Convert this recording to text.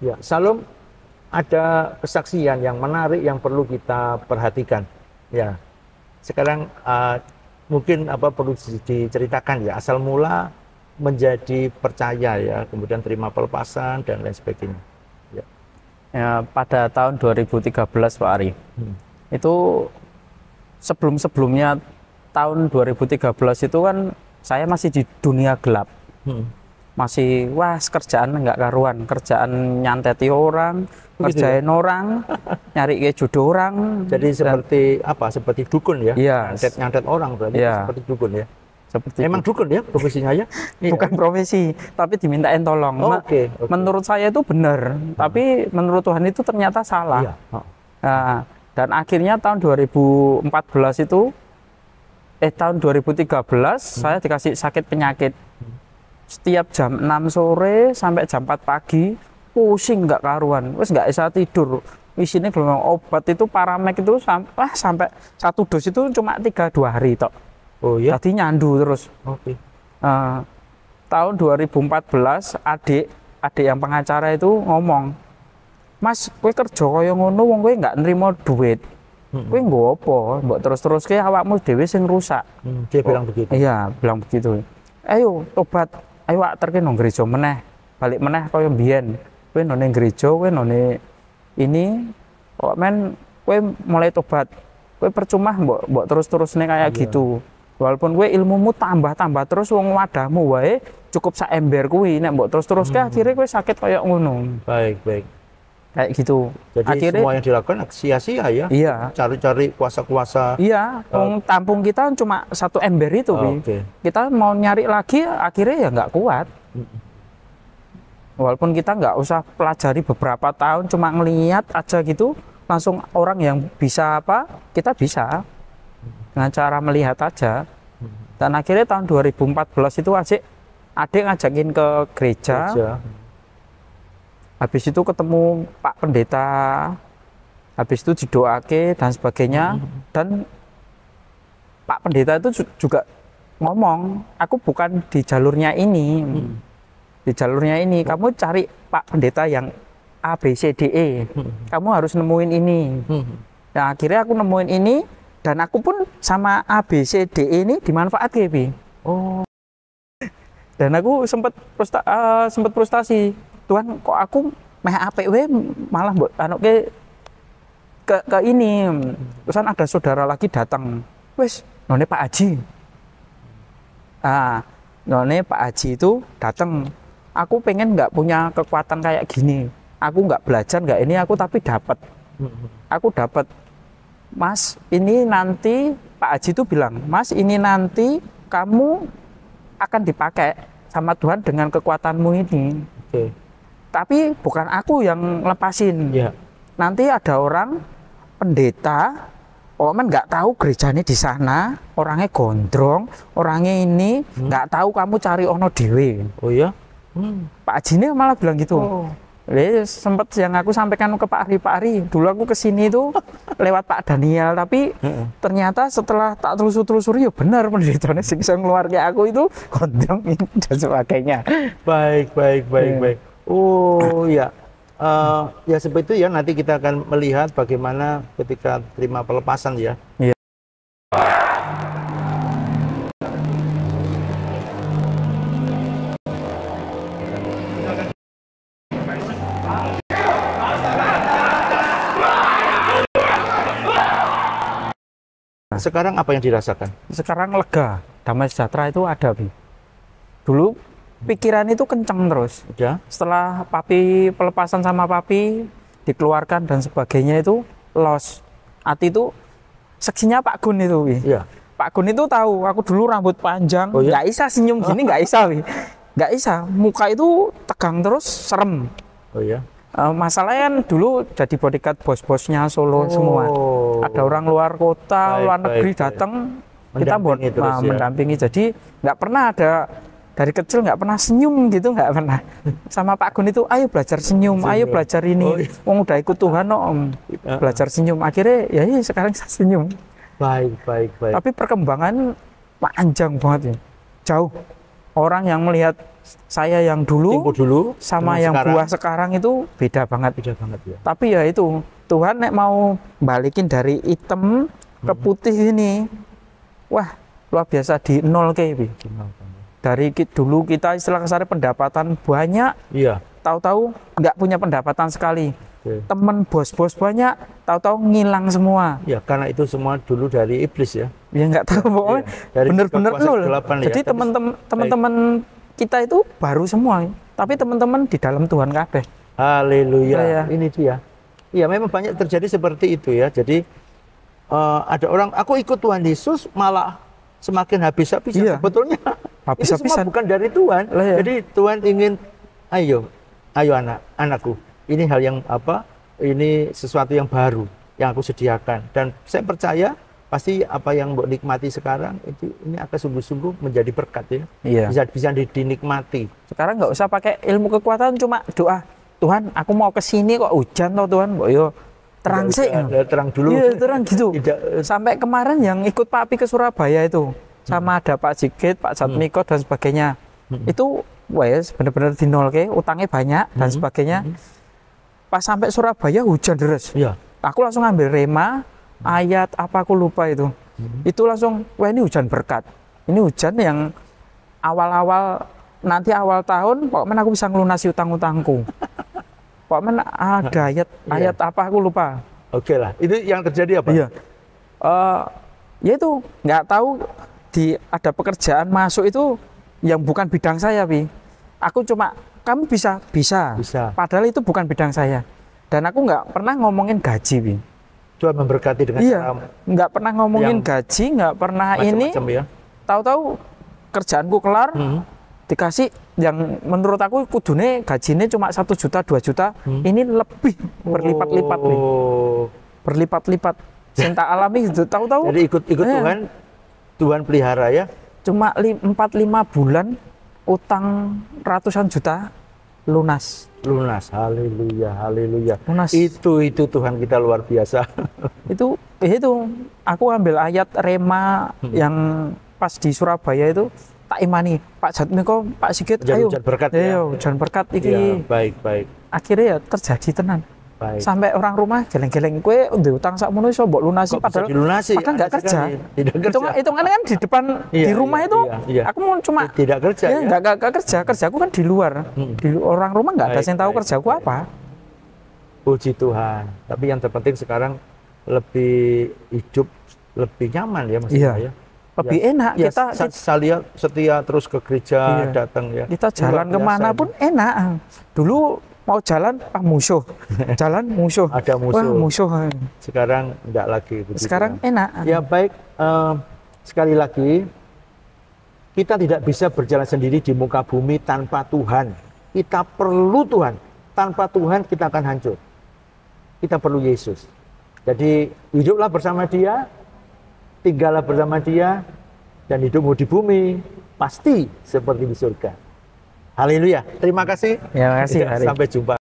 Ya, Salom, ada kesaksian yang menarik yang perlu kita perhatikan. Ya, sekarang mungkin perlu diceritakan ya asal mula menjadi percaya ya, kemudian terima pelepasan dan lain sebagainya. Ya. Ya, pada tahun 2013 Pak Ari. Itu sebelum-sebelumnya tahun 2013 itu kan saya masih di dunia gelap. Masih kerjaan nggak karuan, kerjaan nyanteti orang, kerjain orang, nyari ke jodoh orang. Jadi seperti seperti dukun ya? Iya. Nyantet orang berarti seperti dukun ya? Emang dukun ya profesinya ya? Bukan profesi, tapi dimintain tolong. Oke. Menurut saya itu benar, tapi menurut Tuhan itu ternyata salah. Iya. Nah, dan akhirnya tahun 2014 itu, tahun 2013 saya dikasih sakit penyakit. Setiap jam 6 sore sampai jam 4 pagi pusing nggak karuan, wes nggak bisa tidur. Isinya gelombang obat itu Paramek itu sampai satu dos itu cuma 3-2 hari tok. Oh ya. Jadi nyandu terus. Oke. Tahun 2014 adik yang pengacara itu ngomong, "Mas, kowe kerja kaya ngono wong kowe nggak nerima duit. Kowe nggo apa? Mbok terus-terus ke awakmu dhewe sing rusak." Dia bilang begitu. Iya, bilang begitu. Ayo tobat, ayo terke nang gereja meneh, balik meneh kaya mbiyen. Kowe nang gereja, kowe nang ini kok men kowe mulai tobat. Kowe percuma mbok terus-terusne kayak gitu. Walaupun kowe ilmumu tambah terus wong wadahmu wae cukup sak ember kuwi, nek mbok terus-teruske akhirnya kowe sakit kaya ngono. Baik. Kayak gitu. Jadi akhirnya, semua yang dilakukan sia-sia ya? Iya. Cari-cari kuasa-kuasa. Iya, tampung kita cuma 1 ember itu. Okay. Kita mau nyari lagi akhirnya ya nggak kuat. Walaupun kita nggak usah pelajari beberapa tahun, cuma ngelihat aja gitu, langsung orang yang bisa kita bisa. Dengan cara melihat aja. Dan akhirnya tahun 2014 itu adik ngajakin ke gereja. Habis itu ketemu Pak Pendeta, habis itu didoake dan sebagainya. Dan Pak Pendeta itu juga ngomong, aku bukan di jalurnya ini. Di jalurnya ini, kamu cari Pak Pendeta yang A, B, C, D, E. Kamu harus nemuin ini. Nah akhirnya aku nemuin ini, dan aku pun sama A, B, C, D, E ini dimanfaatkan. Oh. Dan aku sempat frustasi. Tuhan, kok aku meh APW malah ke ini. Terusan ada saudara lagi datang. Wes, none Pak Haji. None Pak Haji itu datang. Aku pengen nggak punya kekuatan kayak gini. Aku nggak belajar nggak ini, aku tapi dapat. Aku dapat. Mas, ini nanti Pak Haji itu bilang, Mas, ini nanti kamu akan dipakai sama Tuhan dengan kekuatanmu ini. Okay. Tapi bukan aku yang lepasin. Yeah. Nanti ada orang pendeta, nggak tahu gerejanya di sana, orangnya gondrong, orangnya ini nggak tahu kamu cari ono dewe. Oh ya? Pak Haji ini malah bilang gitu. Sempat yang aku sampaikan ke Pak Ari. Dulu aku kesini itu lewat Pak Daniel, tapi ternyata setelah tak telusuri ya benar pendetanya sing keluar kayak aku itu gondrong dan sebagainya. Baik. Oh ya, ya seperti itu ya. Nanti kita akan melihat bagaimana ketika terima pelepasan ya. Iya. Sekarang apa yang dirasakan? Sekarang lega, damai sejahtera itu ada, Bi. Dulu pikiran itu kenceng terus. Ya. Setelah papi pelepasan sama papi dikeluarkan dan sebagainya itu los. Hati itu seksinya Pak Gun itu, Bi. Iya. Pak Gun itu tahu aku dulu rambut panjang, nggak bisa senyum gini, nggak bisa, Bi. Nggak bisa. Muka itu tegang terus, serem. Oh ya. Masalahnya kan dulu jadi bodyguard bos-bosnya Solo semua. Ada orang luar kota, luar negeri datang, kita mendampingi. Jadi nggak pernah ada dari kecil nggak pernah senyum gitu, nggak pernah. Sama Pak Gun itu, ayo belajar senyum, ayo belajar ini. Wong udah ikut Tuhan, belajar senyum. Akhirnya ya sekarang saya senyum. Baik. Tapi perkembangan panjang banget ya, jauh. Orang yang melihat saya yang dulu Tempo dulu sama dengan yang sekarang. buah sekarang itu beda banget. Beda banget ya. Tapi ya itu, Tuhan nek mau balikin dari hitam ke putih ini, wah luar biasa di nol kayak Bi. Dari dulu kita istilah kasarnya pendapatan banyak, Iya. tahu-tahu nggak punya pendapatan sekali. Oke. Temen bos-bos banyak, tahu-tahu ngilang semua. Ya, karena itu semua dulu dari iblis ya. Ya nggak tahu pokoknya Dari bener-bener kekuasaan nol. kegelapan ya. Jadi Tapi teman-teman kita itu baru semua, tapi teman-teman di dalam Tuhan kabeh. Haleluya. Ya. Ini dia. Iya, memang banyak terjadi seperti itu ya. Jadi ada orang, aku ikut Tuhan Yesus malah semakin habis-habisan. Iya. Sebetulnya itu semua Habis-habisan. bukan dari Tuhan. Lah, ya. Jadi Tuhan ingin, ayo anakku. Ini hal yang apa? Ini sesuatu yang baru yang aku sediakan. Dan saya percaya pasti apa yang mbok nikmati sekarang itu ini akan sungguh-sungguh menjadi berkat ya. Iya. Bisa dinikmati. Sekarang nggak usah pakai ilmu kekuatan, cuma doa. Tuhan, aku mau ke sini kok hujan toh Tuhan, kok yo terang sih. Terang dulu. Iya, terang gitu. Tidak, Sampai kemarin yang ikut Pak Api ke Surabaya itu, sama ada Pak Sigit, Pak Jatmiko dan sebagainya. Itu wes bener-bener di nol ke, utangnya banyak dan sebagainya. Pas sampai Surabaya hujan deras. Iya. Aku langsung ambil rema, ayat apa aku lupa itu. Itu langsung, wah ini hujan berkat. Ini hujan yang awal-awal, nanti awal tahun, pokoknya aku bisa ngelunasi utang-utangku. Pokoknya ada ayat apa aku lupa. Oke lah. Itu yang terjadi apa? Iya. Ya itu nggak tahu ada pekerjaan masuk itu yang bukan bidang saya, Pi. Aku cuma kamu bisa. Padahal itu bukan bidang saya. Dan aku nggak pernah ngomongin gaji, Pi. Tuhan memberkati dengan Iya. cara Nggak pernah ngomongin gaji, nggak pernah ini. macam-macam ya. Tahu-tahu kerjaanku kelar, dikasih yang menurut aku kudune gajinya cuma 1 juta 2 juta, ini lebih berlipat-lipat, Pi. Berlipat-lipat. Cinta alami gitu. Tahu-tahu. Jadi ikut Tuhan pelihara ya. Cuma 4-5 bulan utang ratusan juta lunas. Haleluya. Lunas. Itu Tuhan kita luar biasa. itu aku ambil ayat rema yang pas di Surabaya itu tak imani Pak Jatmiko, Pak Sigit, ayo Hujan berkat ya. ayo hujan berkat iki. Iya, baik. Akhirnya ya terjadi tenan. Baik. Sampai orang rumah geleng-geleng kue untuk utang sakmono iso mbok lunasi Kok bisa padahal dilunasi? nggak Aneh kerja. sekali. Tidak kerja. Hitungan kan di depan Iya, di rumah iya, itu iya. aku mau cuma Tidak kerja ya. nggak kerja, kerjaku kan di luar. Di orang rumah nggak ada Baik, yang tahu baik, kerjaku baik. apa. Puji Tuhan. Tapi yang terpenting sekarang lebih hidup lebih nyaman ya Mas. Iya. Ya. Lebih enak Ya, kita saya setia terus ke gereja, Iya. datang ya. kita jalan Luar biasa kemana ini. pun enak. Dulu mau jalan musuh, jalan musuh. Ada musuh. Wah musuh. Sekarang enggak lagi begitu. Sekarang enak. Ya baik, sekali lagi kita tidak bisa berjalan sendiri di muka bumi tanpa Tuhan. Kita perlu Tuhan. Tanpa Tuhan kita akan hancur. Kita perlu Yesus. Jadi hiduplah bersama Dia, tinggallah bersama Dia, dan hidupmu di bumi pasti seperti di surga. Haleluya. Terima kasih. Ya, makasih, Hari. Sampai jumpa.